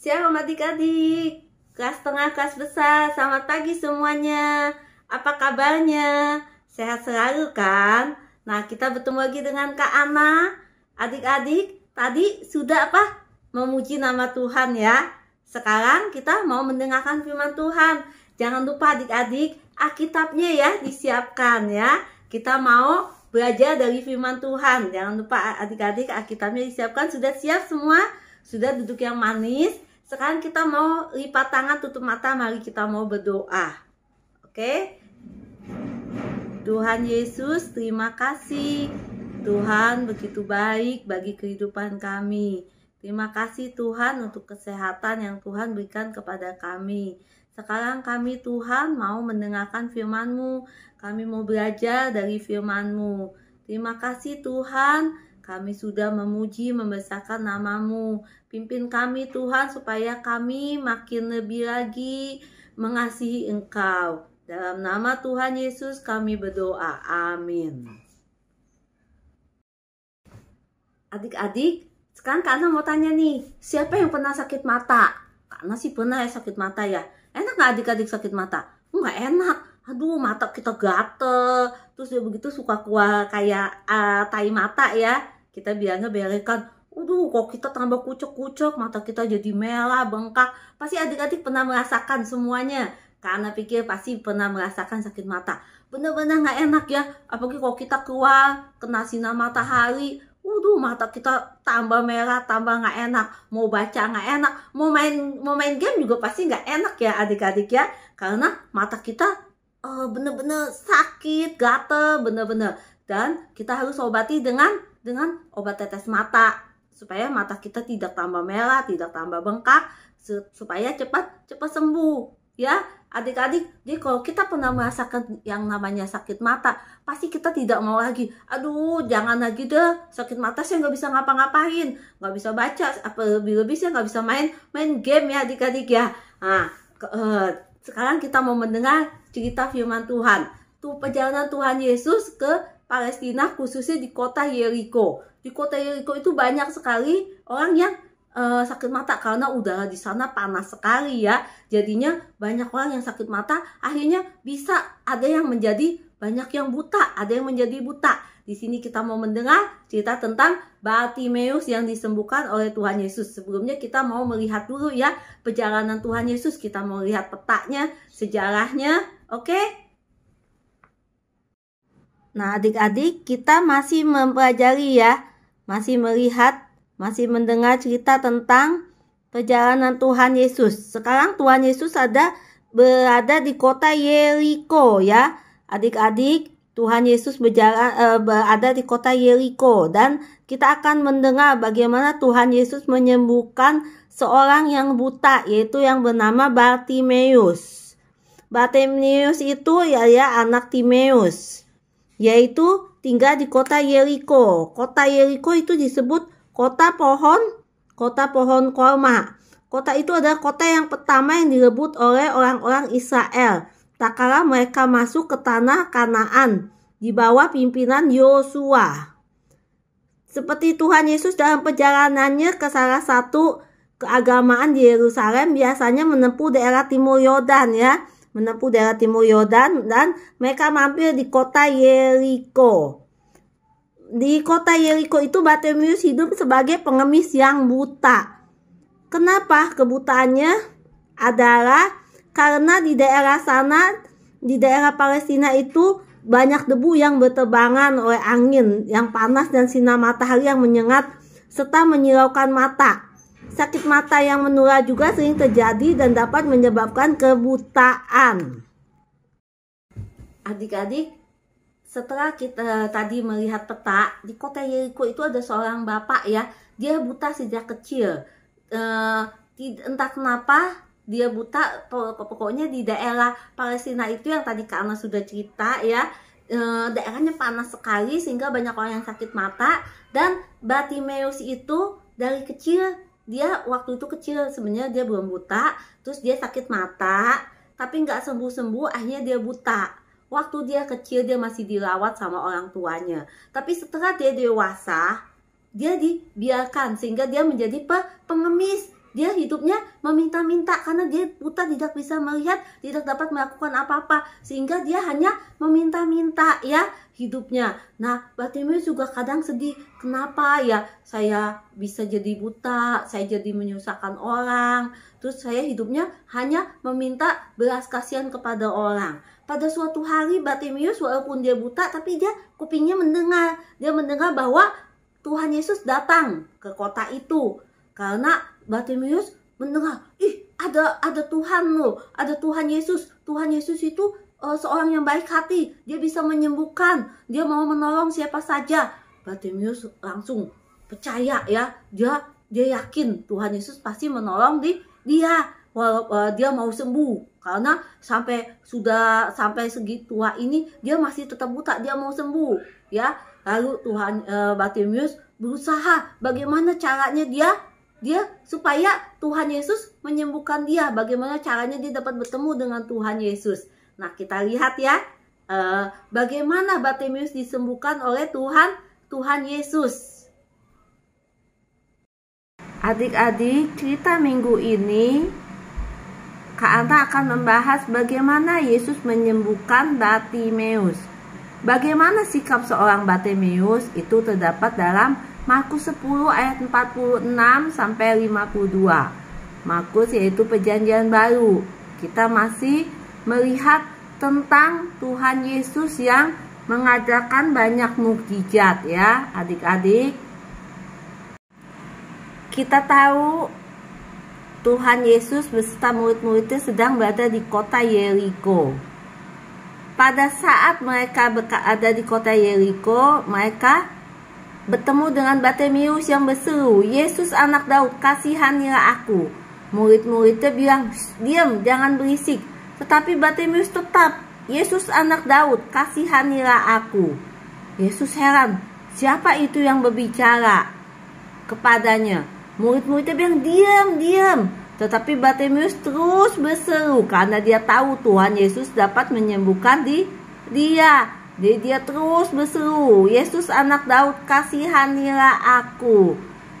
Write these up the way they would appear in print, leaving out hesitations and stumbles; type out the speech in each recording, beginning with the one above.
Shalom adik-adik, kelas tengah, kelas besar, selamat pagi semuanya. Apa kabarnya? Sehat selalu kan? Nah, kita bertemu lagi dengan Kak Ana. Adik-adik, tadi sudah apa? Memuji nama Tuhan ya. Sekarang kita mau mendengarkan firman Tuhan. Jangan lupa adik-adik, Alkitabnya ya disiapkan ya. Kita mau belajar dari firman Tuhan. Jangan lupa adik-adik, Alkitabnya disiapkan. Sudah siap semua? Sudah duduk yang manis? Sekarang kita mau lipat tangan, tutup mata, mari kita mau berdoa. Oke? Tuhan Yesus, terima kasih. Tuhan begitu baik bagi kehidupan kami. Terima kasih Tuhan untuk kesehatan yang Tuhan berikan kepada kami. Sekarang kami Tuhan mau mendengarkan firman-Mu. Kami mau belajar dari firman-Mu. Terima kasih Tuhan. Kami sudah memuji, membesarkan nama-Mu. Pimpin kami Tuhan supaya kami makin lebih lagi mengasihi Engkau. Dalam nama Tuhan Yesus kami berdoa. Amin. Adik-adik, sekarang Kak Ana mau tanya nih, siapa yang pernah sakit mata? Kak Ana sih pernah ya sakit mata ya. Enak gak adik-adik sakit mata? Nggak enak. Aduh, mata kita gatel. Terus dia begitu suka keluar kayak tai mata ya. Kita bilangnya belekan. Aduh, kok kita tambah kucek-kucek, mata kita jadi merah, bengkak. Pasti adik-adik pernah merasakan semuanya. Karena pikir pasti pernah merasakan sakit mata. Bener-bener gak enak ya. Apalagi kalau kita keluar, kena sinar matahari. Waduh, mata kita tambah merah, tambah gak enak. Mau baca gak enak. Mau main game juga pasti gak enak ya adik-adik ya. Karena mata kita bener-bener sakit, gatel, bener-bener. Dan kita harus obati dengan obat tetes mata supaya mata kita tidak tambah merah, tidak tambah bengkak, supaya cepat sembuh ya adik-adik. Jadi kalau kita pernah merasakan yang namanya sakit mata, pasti kita tidak mau lagi. Aduh, jangan lagi deh, sakit mata saya nggak bisa ngapa-ngapain, nggak bisa baca, apa lebih-lebih saya nggak bisa main game ya adik-adik ya. Nah, sekarang kita mau mendengar cerita firman Tuhan. Tuh perjalanan Tuhan Yesus ke Palestina, khususnya di kota Yeriko. Di kota Yeriko itu banyak sekali orang yang sakit mata karena udara di sana panas sekali ya. Jadinya banyak orang yang sakit mata, akhirnya bisa ada yang menjadi banyak yang buta, ada yang menjadi buta. Di sini kita mau mendengar cerita tentang Bartimeus yang disembuhkan oleh Tuhan Yesus. Sebelumnya kita mau melihat dulu ya perjalanan Tuhan Yesus. Kita mau lihat petanya, sejarahnya, oke? Nah adik-adik, kita masih mempelajari ya, masih melihat, masih mendengar cerita tentang perjalanan Tuhan Yesus. Sekarang Tuhan Yesus berada di kota Yeriko ya. Adik-adik, Tuhan Yesus berada di kota Yeriko. Dan kita akan mendengar bagaimana Tuhan Yesus menyembuhkan seorang yang buta, yaitu yang bernama Bartimeus. Bartimeus itu ya anak Timeus, yaitu tinggal di kota Yeriko. Kota Yeriko itu disebut kota pohon korma. Kota itu adalah kota yang pertama yang direbut oleh orang-orang Israel tak kala mereka masuk ke tanah Kanaan di bawah pimpinan Yosua. Seperti Tuhan Yesus dalam perjalanannya ke salah satu keagamaan di Yerusalem, biasanya menempuh daerah timur Yordan ya. Menempuh daerah timur Yordan dan mereka mampir di kota Yeriko. Di kota Yeriko itu Bartimeus hidup sebagai pengemis yang buta. Kenapa kebutaannya? Adalah karena di daerah sana, di daerah Palestina itu banyak debu yang berterbangan oleh angin yang panas dan sinar matahari yang menyengat serta menyilaukan mata. Sakit mata yang menular juga sering terjadi dan dapat menyebabkan kebutaan. Adik-adik, setelah kita tadi melihat peta, di kota Yeriko itu ada seorang bapak ya. Dia buta sejak kecil. Entah kenapa dia buta, pokoknya di daerah Palestina itu yang tadi Kak Ana sudah cerita ya. Daerahnya panas sekali sehingga banyak orang yang sakit mata. Dan Bartimeus itu dari kecil, dia waktu itu kecil sebenarnya dia belum buta, terus dia sakit mata, tapi nggak sembuh-sembuh, akhirnya dia buta. Waktu dia kecil dia masih dirawat sama orang tuanya, tapi setelah dia dewasa, dia dibiarkan sehingga dia menjadi pengemis. Dia hidupnya meminta-minta karena dia buta, tidak bisa melihat, tidak dapat melakukan apa-apa, sehingga dia hanya meminta-minta ya hidupnya. Nah, Bartimeus juga kadang sedih, kenapa ya saya bisa jadi buta, saya jadi menyusahkan orang, terus saya hidupnya hanya meminta belas kasihan kepada orang. Pada suatu hari Bartimeus walaupun dia buta, tapi dia kupingnya mendengar. Dia mendengar bahwa Tuhan Yesus datang ke kota itu. Karena Bartimeus mendengar, ih ada Tuhan loh, ada Tuhan Yesus. Tuhan Yesus itu seorang yang baik hati, dia bisa menyembuhkan, dia mau menolong siapa saja. Bartimeus langsung percaya ya, dia yakin Tuhan Yesus pasti menolong dia. Dia mau sembuh, karena sampai segi tua ini dia masih tetap buta, dia mau sembuh ya. Lalu Bartimeus berusaha bagaimana caranya dia supaya Tuhan Yesus menyembuhkan dia, bagaimana caranya dia dapat bertemu dengan Tuhan Yesus. Nah, kita lihat ya, bagaimana Bartimeus disembuhkan oleh Tuhan Yesus. Adik-adik, cerita minggu ini Kak Anta akan membahas bagaimana Yesus menyembuhkan Bartimeus. Bagaimana sikap seorang Bartimeus itu terdapat dalam Markus 10 ayat 46 sampai 52. Markus yaitu perjanjian baru. Kita masih melihat tentang Tuhan Yesus yang mengajarkan banyak mukjizat ya, adik-adik. Kita tahu Tuhan Yesus beserta murid-muridnya sedang berada di kota Yeriko. Pada saat mereka ada di kota Yeriko, mereka bertemu dengan Bartimeus yang berseru, "Yesus anak Daud, kasihanilah aku." Murid-muridnya bilang, "Diam, jangan berisik." Tetapi Bartimeus tetap, "Yesus anak Daud, kasihanilah aku." Yesus heran, siapa itu yang berbicara kepadanya? Murid-muridnya bilang, "Diam." Tetapi Bartimeus terus berseru karena dia tahu Tuhan Yesus dapat menyembuhkan dia. Dia terus berseru, "Yesus anak Daud, kasihanilah aku."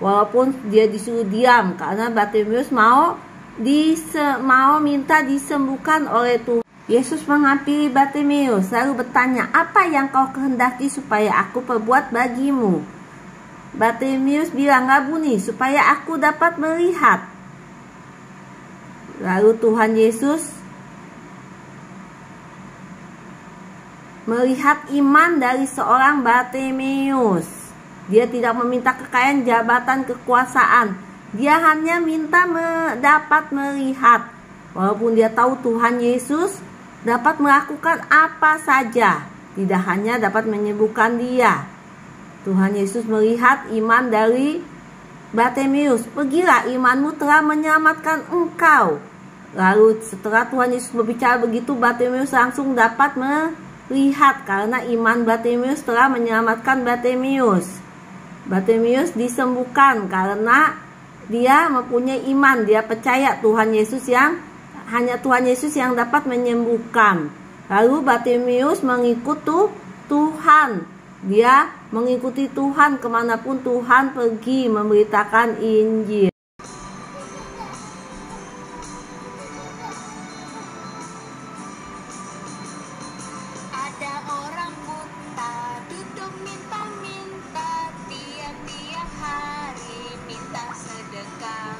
Walaupun dia disuruh diam karena Bartimeus mau minta disembuhkan oleh Tuhan. Yesus menghampiri Bartimeus lalu bertanya, "Apa yang kau kehendaki supaya aku perbuat bagimu?" Bartimeus bilang, "Rabuni, supaya aku dapat melihat." Lalu Tuhan Yesus melihat iman dari seorang Bartimeus. Dia tidak meminta kekayaan, jabatan, kekuasaan. Dia hanya minta dapat melihat. Walaupun dia tahu Tuhan Yesus dapat melakukan apa saja, tidak hanya dapat menyembuhkan dia. Tuhan Yesus melihat iman dari Bartimeus. "Pergilah, imanmu telah menyelamatkan engkau." Lalu setelah Tuhan Yesus berbicara begitu, Bartimeus langsung dapat melihat karena iman Bartimeus telah menyelamatkan Bartimeus. Bartimeus disembuhkan karena dia mempunyai iman, dia percaya hanya Tuhan Yesus yang dapat menyembuhkan. Lalu Bartimeus mengikuti Tuhan. Dia mengikuti Tuhan kemanapun Tuhan pergi memberitakan Injil. Ada orang buta duduk minta-minta, tiap-tiap hari minta sedekah.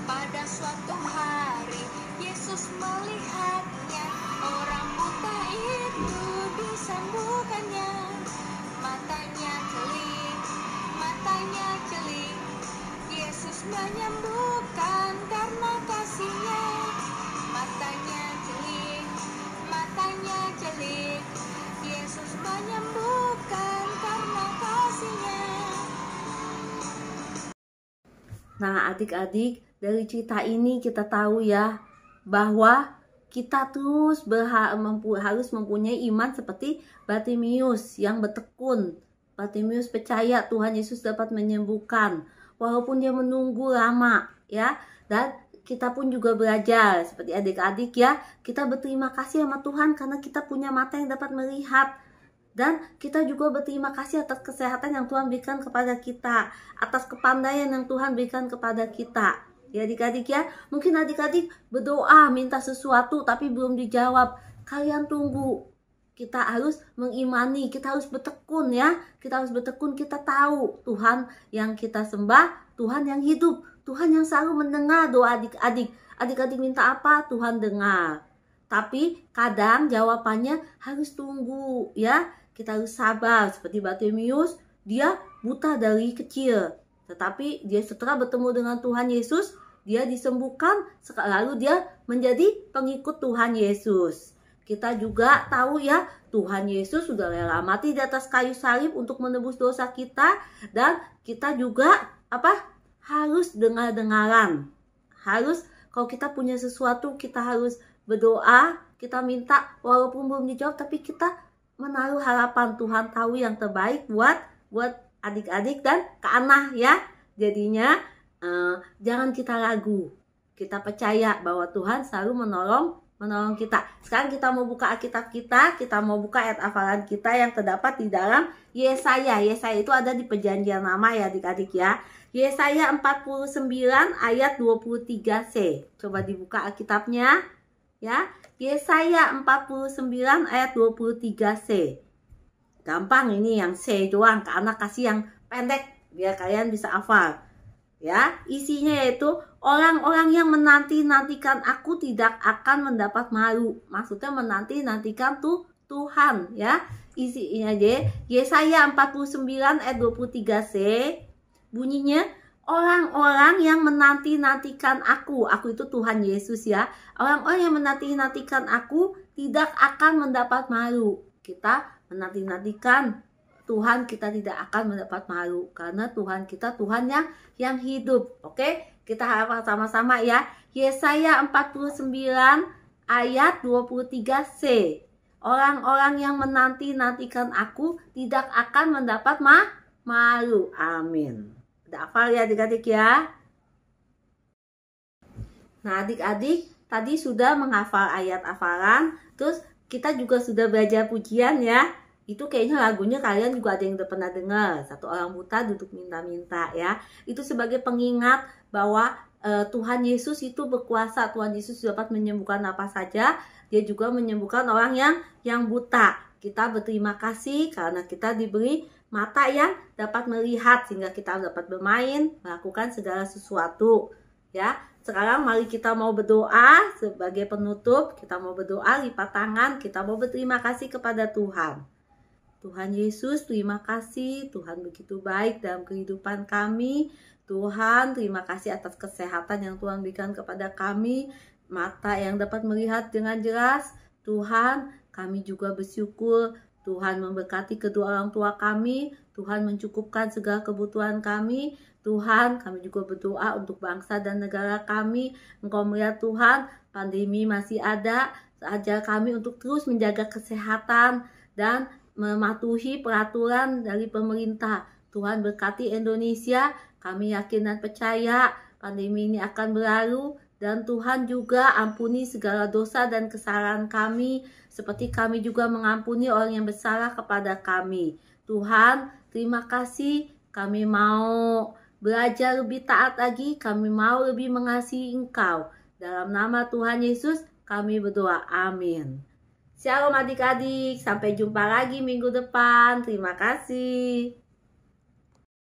Pada suatu hari Yesus melihatnya, orang buta itu disembuhkannya. Matanya celing, Yesus menyembuhkan karena kasih-Nya. Matanya celing, Yesus menyembuhkan karena kasih-Nya. Nah, adik-adik, dari cerita ini kita tahu ya bahwa kita terus harus mempunyai iman seperti Bartimeus yang bertekun. Bartimeus percaya Tuhan Yesus dapat menyembuhkan walaupun dia menunggu lama ya. Dan kita pun juga belajar seperti adik-adik ya, kita berterima kasih sama Tuhan karena kita punya mata yang dapat melihat. Dan kita juga berterima kasih atas kesehatan yang Tuhan berikan kepada kita, atas kepandaian yang Tuhan berikan kepada kita. Ya adik-adik ya, mungkin adik-adik berdoa minta sesuatu tapi belum dijawab. Kalian tunggu. Kita harus mengimani, kita harus bertekun ya. Kita harus bertekun, kita tahu Tuhan yang kita sembah, Tuhan yang hidup, Tuhan yang selalu mendengar doa adik-adik. Adik-adik minta apa, Tuhan dengar. Tapi kadang jawabannya harus tunggu ya. Kita harus sabar, seperti Bartimius, dia buta dari kecil. Tetapi dia setelah bertemu dengan Tuhan Yesus, dia disembuhkan, lalu dia menjadi pengikut Tuhan Yesus. Kita juga tahu ya, Tuhan Yesus sudah rela mati di atas kayu salib untuk menebus dosa kita. Dan kita juga harus dengar-dengaran. Harus, kalau kita punya sesuatu, kita harus berdoa, kita minta walaupun belum dijawab, tapi kita menaruh harapan Tuhan tahu yang terbaik buat adik-adik dan Kak Anah ya. Jadinya jangan kita ragu. Kita percaya bahwa Tuhan selalu menolong kita. Sekarang kita mau buka Alkitab kita mau buka ayat hafalan kita yang terdapat di dalam Yesaya. Yesaya itu ada di Perjanjian Lama ya adik-adik ya. Yesaya 49 ayat 23c. Coba dibuka Alkitabnya ya. Yesaya 49 ayat 23c. Gampang ini yang C doang, karena kasih yang pendek biar kalian bisa hafal. Ya, isinya yaitu orang-orang yang menanti-nantikan aku tidak akan mendapat malu. Maksudnya menanti-nantikan Tuhan ya. Isinya aja Yesaya 49 ayat 23c. Bunyinya orang-orang yang menanti-nantikan aku. Aku itu Tuhan Yesus ya. Orang-orang yang menanti-nantikan aku tidak akan mendapat malu. Kita menanti-nantikan Tuhan, kita tidak akan mendapat malu karena Tuhan kita Tuhan yang hidup. Oke, kita hafal sama-sama ya. Yesaya 49 ayat 23c. Orang-orang yang menanti-nantikan aku tidak akan mendapat malu. Amin. Udah hafal ya adik-adik ya. Nah adik-adik tadi sudah menghafal ayat hafalan, terus kita juga sudah belajar pujian ya. Itu kayaknya lagunya kalian juga ada yang udah pernah dengar. Satu orang buta duduk minta-minta ya. Itu sebagai pengingat bahwa Tuhan Yesus itu berkuasa. Tuhan Yesus dapat menyembuhkan apa saja. Dia juga menyembuhkan orang yang buta. Kita berterima kasih karena kita diberi mata yang dapat melihat sehingga kita dapat bermain, melakukan segala sesuatu. Ya, sekarang mari kita mau berdoa sebagai penutup. Kita mau berdoa, lipat tangan, kita mau berterima kasih kepada Tuhan. Tuhan Yesus, terima kasih. Tuhan begitu baik dalam kehidupan kami. Tuhan, terima kasih atas kesehatan yang Tuhan berikan kepada kami. Mata yang dapat melihat dengan jelas. Tuhan, kami juga bersyukur. Tuhan memberkati kedua orang tua kami. Tuhan mencukupkan segala kebutuhan kami. Tuhan, kami juga berdoa untuk bangsa dan negara kami. Engkau melihat Tuhan, pandemi masih ada. Ajar kami untuk terus menjaga kesehatan dan mematuhi peraturan dari pemerintah. Tuhan berkati Indonesia. Kami yakin dan percaya pandemi ini akan berlalu. Dan Tuhan juga ampuni segala dosa dan kesalahan kami. Seperti kami juga mengampuni orang yang bersalah kepada kami. Tuhan, terima kasih. Kami mau belajar lebih taat lagi. Kami mau lebih mengasihi Engkau. Dalam nama Tuhan Yesus kami berdoa. Amin. Shalom adik-adik, sampai jumpa lagi minggu depan. Terima kasih.